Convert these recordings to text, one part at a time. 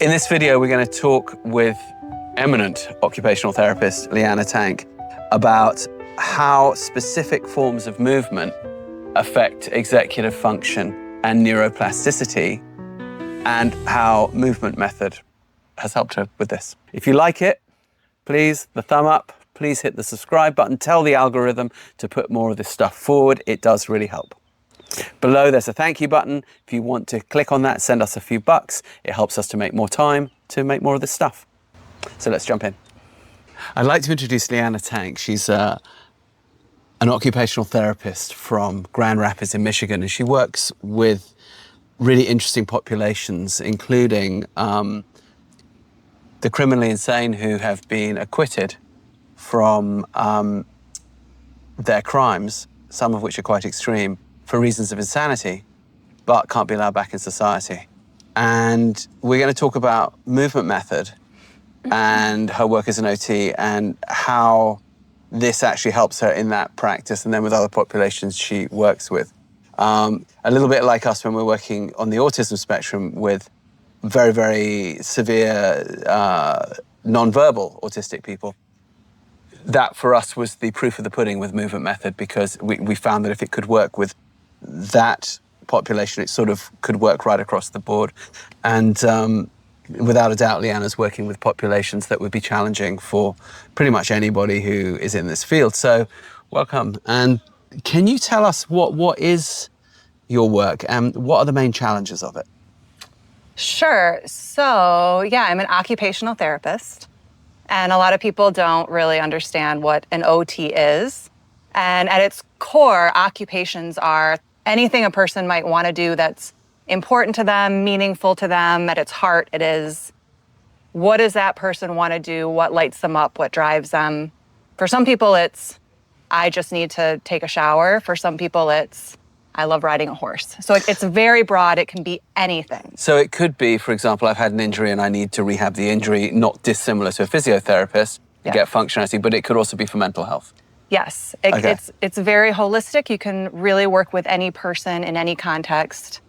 In this video, we're going to talk with eminent occupational therapist Leana Tank about how specific forms of movement affect executive function and neuroplasticity, and how movement method has helped her with this. If you like it, please, the thumb up, please hit the subscribe button, tell the algorithm to put more of this stuff forward. It does really help. Below there's a thank you button. If you want to click on that, send us a few bucks. It helps us to make more time to make more of this stuff. So let's jump in. I'd like to introduce Leana Tank. She's an occupational therapist from Grand Rapids in Michigan, and she works with really interesting populations, including the criminally insane who have been acquitted from their crimes, some of which are quite extreme, for reasons of insanity, but can't be allowed back in society. And we're going to talk about movement method and her work as an OT and how this actually helps her in that practice and then with other populations she works with. A little bit like us when we're working on the autism spectrum with very, very severe non-verbal autistic people. That for us was the proof of the pudding with movement method, because we found that if it could work with that population, it sort of could work right across the board. And without a doubt, Leana's working with populations that would be challenging for pretty much anybody who is in this field. So welcome. And can you tell us what is your work and what are the main challenges of it? Sure. So yeah, I'm an occupational therapist, and a lot of people don't really understand what an OT is. And at its core, occupations are anything a person might want to do that's important to them, meaningful to them. At its heart, it is, what does that person want to do? What lights them up? What drives them? For some people, it's, I just need to take a shower. For some people, it's, I love riding a horse. So it's very broad. It can be anything. So it could be, for example, I've had an injury and I need to rehab the injury, not dissimilar to a physiotherapist to get functionality, but it could also be for mental health. Yes, it's very holistic. You can really work with any person in any context.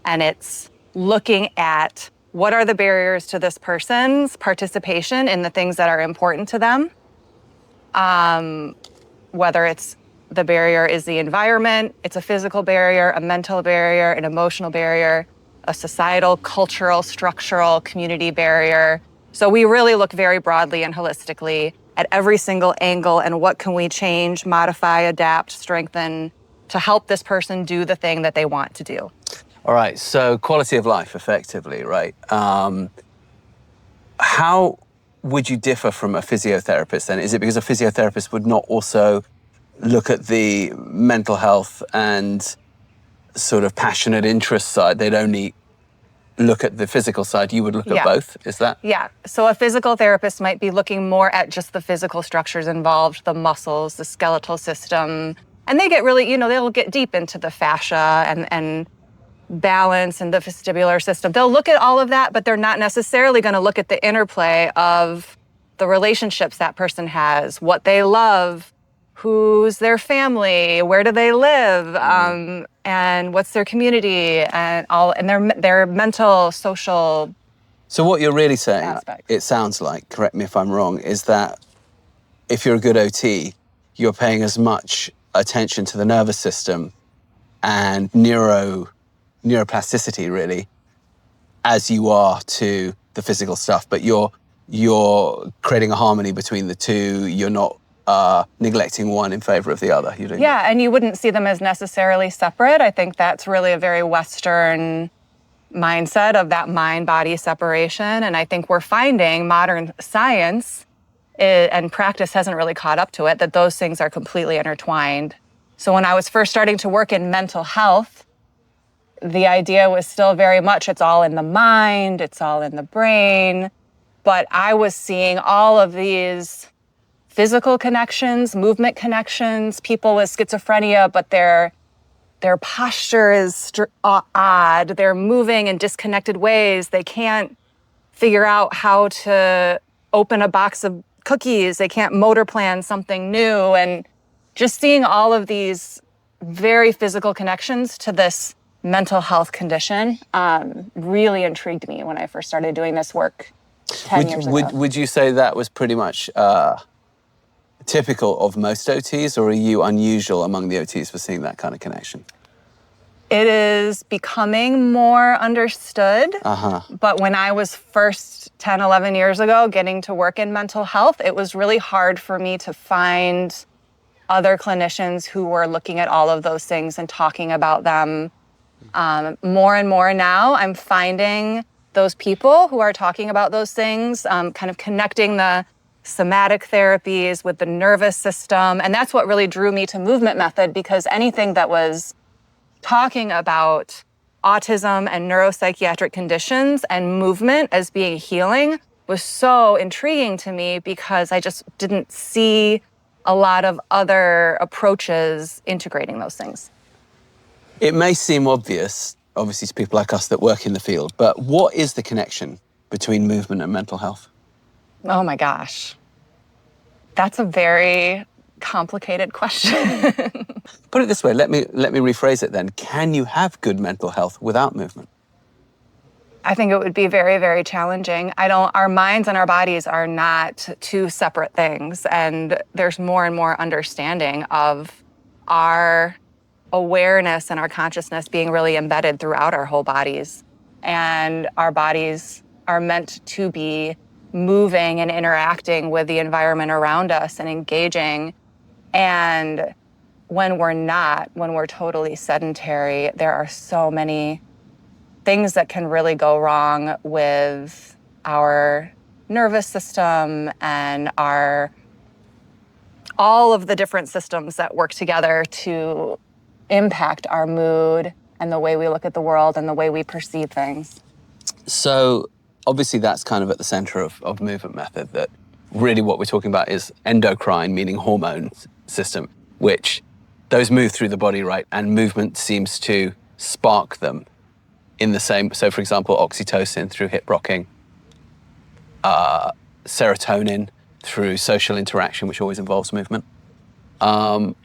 And it's looking at what are the barriers to this person's participation in the things that are important to them. Whether it's the barrier is the environment, it's a physical barrier, a mental barrier, an emotional barrier, a societal, cultural, structural, community barrier. So we really look very broadly and holistically at every single angle and what can we change, modify, adapt, strengthen to help this person do the thing that they want to do. All right, so quality of life, effectively, right? How would you differ from a physiotherapist then? Is it because a physiotherapist would not also look at the mental health and sort of passionate interest side? They'd only look at the physical side. You would look at both, is that? Yeah, so a physical therapist might be looking more at just the physical structures involved, the muscles, the skeletal system, and they get really, they'll get deep into the fascia and balance and the vestibular system. They'll look at all of that, but they're not necessarily going to look at the interplay of the relationships that person has, what they love, who's their family, where do they live, and what's their community, and their mental, social. So what you're really saying, aspects. It sounds like, correct me if I'm wrong, is that if you're a good OT, you're paying as much attention to the nervous system and neuroplasticity, really, as you are to the physical stuff, but you're creating a harmony between the two. You're not neglecting one in favor of the other. And you wouldn't see them as necessarily separate. I think that's really a very Western mindset of that mind-body separation. And I think we're finding modern science and practice hasn't really caught up to it, that those things are completely intertwined. So when I was first starting to work in mental health, the idea was still very much it's all in the mind, it's all in the brain. But I was seeing all of these physical connections, movement connections, people with schizophrenia, but their posture is odd. They're moving in disconnected ways. They can't figure out how to open a box of cookies. They can't motor plan something new. And just seeing all of these very physical connections to this mental health condition really intrigued me when I first started doing this work 10 years ago. Would you say that was pretty much typical of most OTs, or are you unusual among the OTs for seeing that kind of connection? It is becoming more understood, but when I was first 10, 11 years ago getting to work in mental health, it was really hard for me to find other clinicians who were looking at all of those things and talking about them. More and more now, I'm finding those people who are talking about those things, kind of connecting the somatic therapies with the nervous system. And that's what really drew me to movement method, because anything that was talking about autism and neuropsychiatric conditions and movement as being healing was so intriguing to me, because I just didn't see a lot of other approaches integrating those things. It may seem obvious, obviously, to people like us that work in the field, but what is the connection between movement and mental health? Oh my gosh. That's a very complicated question. Put it this way, let me rephrase it then. Can you have good mental health without movement? I think it would be very, very challenging. Our minds and our bodies are not two separate things. And there's more and more understanding of our awareness and our consciousness being really embedded throughout our whole bodies. And our bodies are meant to be moving and interacting with the environment around us and engaging. And when we're not, when we're totally sedentary, there are so many things that can really go wrong with our nervous system and all of the different systems that work together to impact our mood and the way we look at the world and the way we perceive things. So obviously that's kind of at the center of movement method, that really what we're talking about is endocrine, meaning hormone system, which those move through the body, right? And movement seems to spark them in the same. So for example, oxytocin through hip rocking, serotonin through social interaction, which always involves movement. One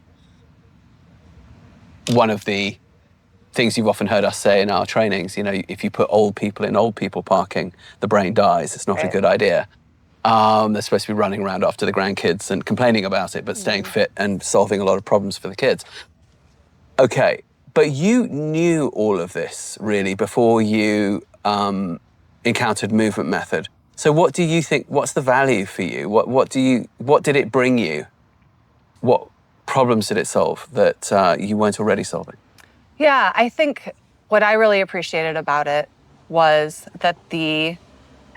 of the things you've often heard us say in our trainings, if you put old people in old people parking, the brain dies. It's not a good idea. They're supposed to be running around after the grandkids and complaining about it, but staying fit and solving a lot of problems for the kids. Okay, but you knew all of this really before you encountered movement method. So what do you think, what's the value for you? What did it bring you? What problems did it solve that you weren't already solving? Yeah, I think what I really appreciated about it was that the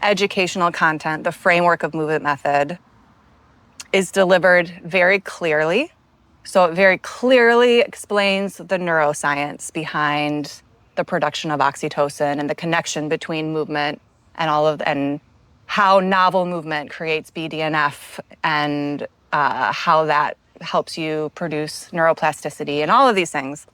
educational content, the framework of movement method, is delivered very clearly. So it very clearly explains the neuroscience behind the production of oxytocin and the connection between movement and how novel movement creates BDNF and how that helps you produce neuroplasticity and all of these things,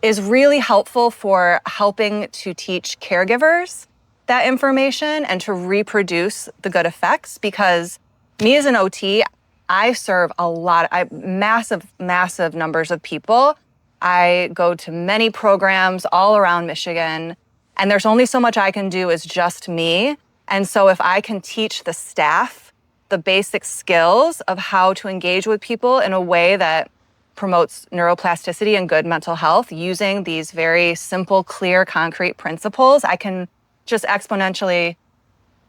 is really helpful for helping to teach caregivers that information and to reproduce the good effects. Because me as an OT, I serve massive numbers of people. I go to many programs all around Michigan, and there's only so much I can do as just me. And so if I can teach the staff the basic skills of how to engage with people in a way that promotes neuroplasticity and good mental health using these very simple, clear, concrete principles, I can just exponentially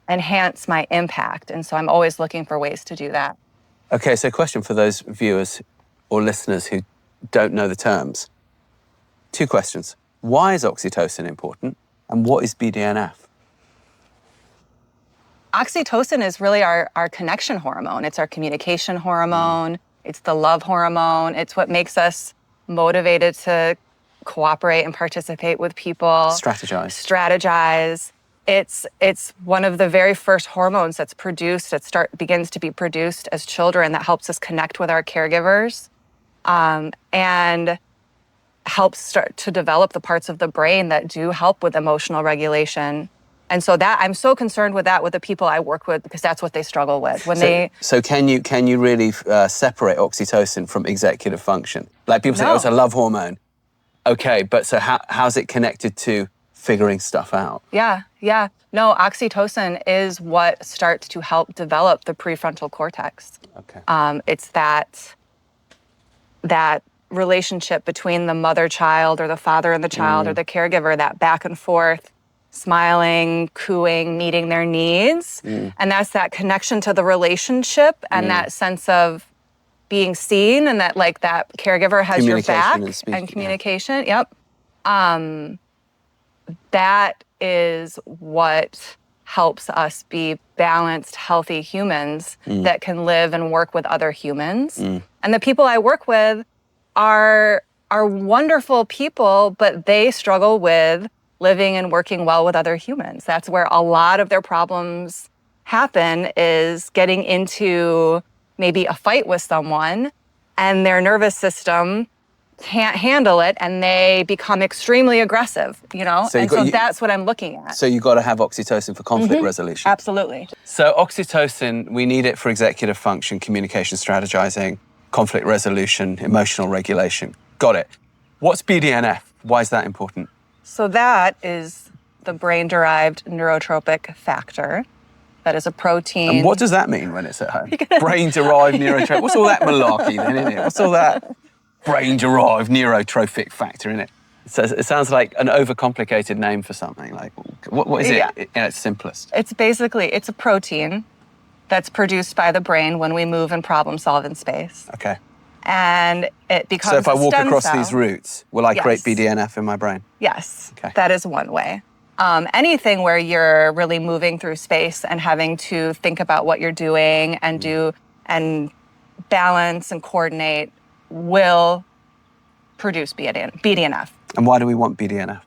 enhance my impact. And so I'm always looking for ways to do that. Okay, so question for those viewers or listeners who don't know the terms. 2 questions. Why is oxytocin important? And what is BDNF? Oxytocin is really our connection hormone. It's our communication hormone. It's the love hormone. It's what makes us motivated to cooperate and participate with people. Strategize. It's one of the very first hormones that's produced, begins to be produced as children, that helps us connect with our caregivers and helps start to develop the parts of the brain that do help with emotional regulation. And so that I'm so concerned with that with the people I work with, because that's what they struggle with So can you really separate oxytocin from executive function? Like people say, No. oh, it's a love hormone. Okay, but so how's it connected to figuring stuff out? Yeah. No, oxytocin is what starts to help develop the prefrontal cortex. Okay. It's that relationship between the mother-child or the father and the child or the caregiver, that back and forth, smiling, cooing, meeting their needs. And that's that connection to the relationship and that sense of being seen, and that like that caregiver has your back and communication. Yep. That is what helps us be balanced, healthy humans that can live and work with other humans. And the people I work with are wonderful people, but they struggle with living and working well with other humans. That's where a lot of their problems happen, is getting into maybe a fight with someone and their nervous system can't handle it and they become extremely aggressive, you know? So that's what I'm looking at. So you got to have oxytocin for conflict resolution. Absolutely. So oxytocin, we need it for executive function, communication, strategizing, conflict resolution, emotional regulation. Got it. What's BDNF? Why is that important? So that is the brain-derived neurotropic factor. That is a protein. And what does that mean when it's at home? Brain-derived neurotropic. What's all that malarkey then, isn't it? What's all that brain-derived neurotrophic factor in it? So it sounds like an overcomplicated name for something. Like, what is it in its simplest? It's a protein that's produced by the brain when we move and problem solve in space. Okay. And it becomes So if I walk stem across cell. these routes, will I create BDNF in my brain? Yes. Okay. That is one way. Anything where you're really moving through space and having to think about what you're doing and do and balance and coordinate will produce BDNF. And why do we want BDNF?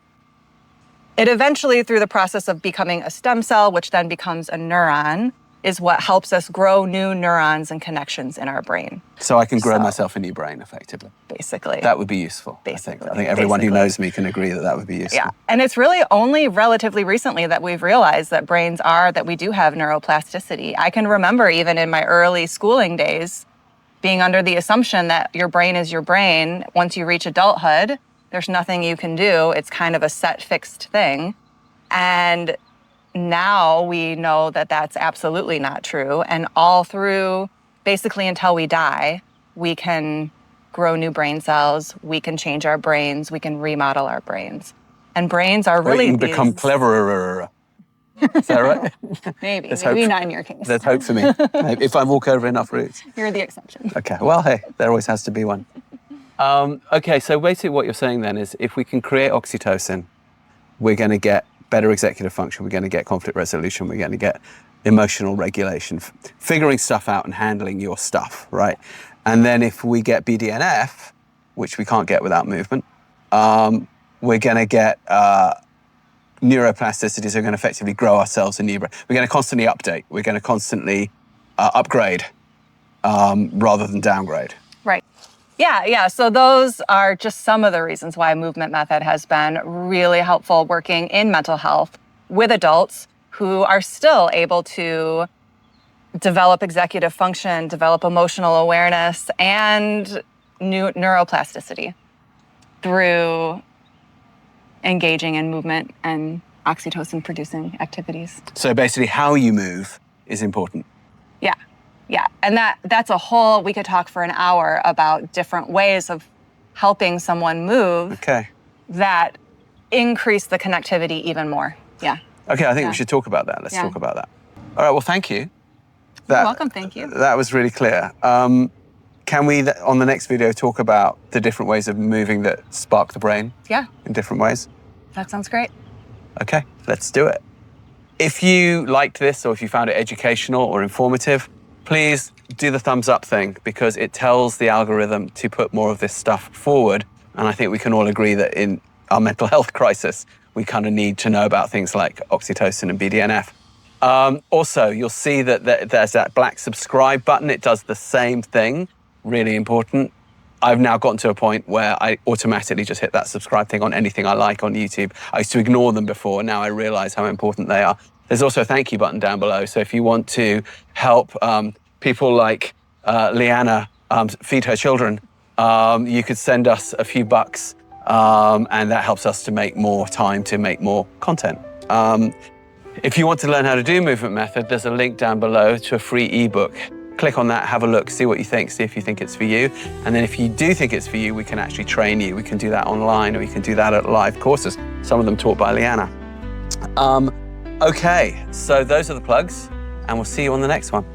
It eventually, through the process of becoming a stem cell, which then becomes a neuron, is what helps us grow new neurons and connections in our brain. So I can grow myself a new brain, effectively. Basically. That would be useful. Basically. I think everyone who knows me can agree that that would be useful. Yeah, and it's really only relatively recently that we've realized that that we do have neuroplasticity. I can remember even in my early schooling days being under the assumption that your brain is your brain. Once you reach adulthood, there's nothing you can do. It's kind of a set, fixed thing. And now we know that that's absolutely not true. And all through, basically until we die, we can grow new brain cells, we can change our brains, we can remodel our brains. And brains are really you can become cleverer. Is that right? Maybe not in your case. There's hope for me, if I walk over enough routes. You're the exception. Okay, well, hey, there always has to be one. Okay, so basically what you're saying then is if we can create oxytocin, we're going to get better executive function, we're going to get conflict resolution, we're going to get emotional regulation, figuring stuff out and handling your stuff, right? And then if we get BDNF, which we can't get without movement, we're going to get neuroplasticity, so we're going to effectively grow ourselves a new brain. We're going to constantly update, we're going to constantly upgrade rather than downgrade. Right. Yeah. So those are just some of the reasons why movement method has been really helpful working in mental health with adults who are still able to develop executive function, develop emotional awareness, and neuroplasticity through engaging in movement and oxytocin-producing activities. So basically how you move is important. Yeah, and that's a whole, we could talk for an hour about different ways of helping someone move that increase the connectivity even more. Yeah. Okay, I think we should talk about that. Let's talk about that. All right, well, thank you. You're welcome, thank you. That was really clear. Can we, on the next video, talk about the different ways of moving that spark the brain? Yeah. In different ways? That sounds great. Okay, let's do it. If you liked this or if you found it educational or informative, please do the thumbs up thing because it tells the algorithm to put more of this stuff forward. And I think we can all agree that in our mental health crisis, we kind of need to know about things like oxytocin and BDNF. Also, you'll see that there's that black subscribe button. It does the same thing, really important. I've now gotten to a point where I automatically just hit that subscribe thing on anything I like on YouTube. I used to ignore them before, now I realize how important they are. There's also a thank you button down below. So if you want to help people like Leana feed her children, you could send us a few bucks And that helps us to make more time to make more content. If you want to learn how to do movement method, there's a link down below to a free ebook. Click on that, have a look, see what you think, see if you think it's for you. And then if you do think it's for you, we can actually train you. We can do that online, or we can do that at live courses, some of them taught by Leana. Okay, so those are the plugs, and we'll see you on the next one.